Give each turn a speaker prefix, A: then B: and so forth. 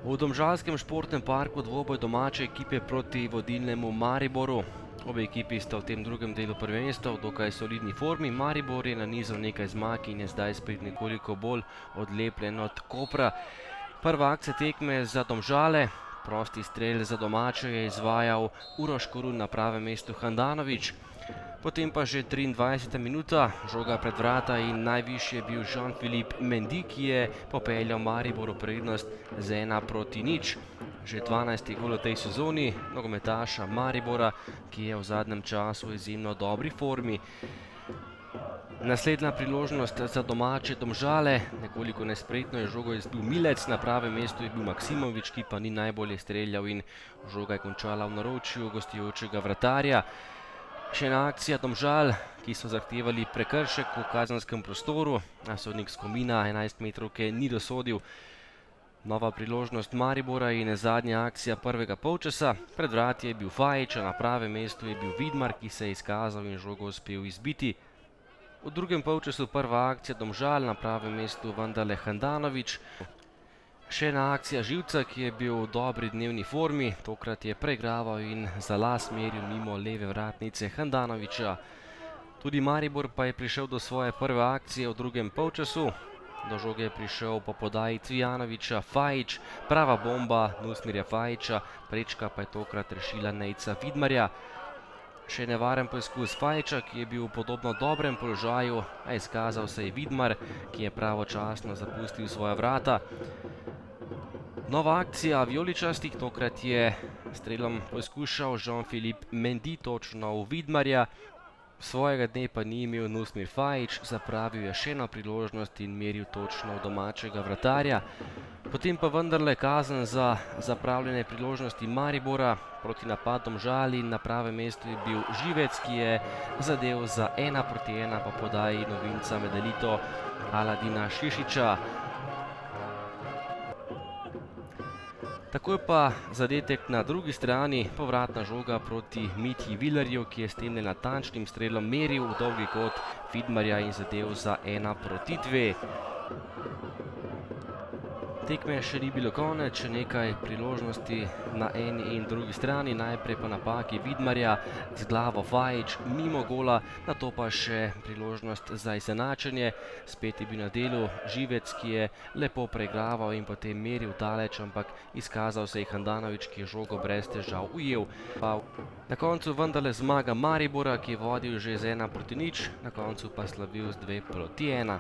A: V domžalskem športnem parku dvoboj domače ekipe proti vodilnemu Mariboru. Obe ekipi sta v tem drugem delu prvenstva v dokaj solidni formi. Maribor je nanizal nekaj zmag in je zdaj spet nekoliko bolj odlepljen od Kopra. Prva akcija tekme za Domžale. Prosti strel za domače je izvajal Uroš Korun, na pravem mestu Handanović. Potem pa že 23. minuta, žoga pred vrata in najvišje je bil Jean-Philippe Mendy, ki je popeljal Maribor v prednost z 1:0. Že 12. gol v tej sezoni nogometaša Maribora, ki je v zadnjem času v izjemno dobri formi. Naslednja priložnost za domače Domžale, nekoliko nespretno je žogo izbil Milec, na pravem mestu je bil Maksimović, ki pa ni najbolje streljal in žoga je končala v naročju gostujočega vratarja. Še ena akcija Domžal, ki so zahtevali prekršek v kazenskem prostoru, a sodnik Skomina 11-metrovke ni dosodil. Nova priložnost Maribora in zadnja akcija prvega polčasa. Pred vrati je bil Fajić, a na pravem mestu je bil Vidmar, ki se je izkazal in žogo uspel izbiti. V drugem polčasu prva akcija Domžal, na pravem mestu vendarle Handanović. Še ena akcija Živca, ki je bil v dobri dnevni formi, tokrat je preigraval in za las meril mimo leve vratnice Handanovića. Tudi Maribor pa je prišel do svoje prve akcije v drugem polčasu. Do žoge je prišel po podaji Cvijanovića Fajić, prava bomba Nusmirja Fajića, prečka pa je tokrat rešila Nejca Vidmarja. Še nevaren poizkus Fajića, ki je bil v podobno dobrem položaju, a izkazal se je Vidmar, ki je pravočasno zapustil svoja vrata. Nova akcija vijoličastih, tokrat je strelom poizkušal Jean-Philippe Mendy točno v Vidmarja. Svojega dne pa ni imel Nusmir Fajić, zapravil je še eno priložnost in meril točno v domačega vratarja. Potem pa vendarle kazen za zapravljene priložnosti Maribora proti napadom Domžal in na pravem mestu je bil Živec, ki je zadel za 1:1 po podaji novinca med elito Aladina Šišića. Takoj pa zadetek na drugi strani, povratna žoga proti Mitji Vilerju, ki je s tem nenatančnim strelom meril v dolgi kot Vidmarja in zadel za 1:2. Tekme še ni bilo konec, še nekaj priložnosti na eni in drugi strani, najprej pa napaki Vidmarja z glavo Fajić mimo gola, nato pa še priložnost za izenačenje. Spet je bil na delu Živec, ki je lepo preigraval in potem meril daleč, ampak izkazal se je Handanović, ki je žogo brez težav ujel. Na koncu vendarle zmaga Maribora, ki je vodil že z 1:0, na koncu pa slavil z 2:1.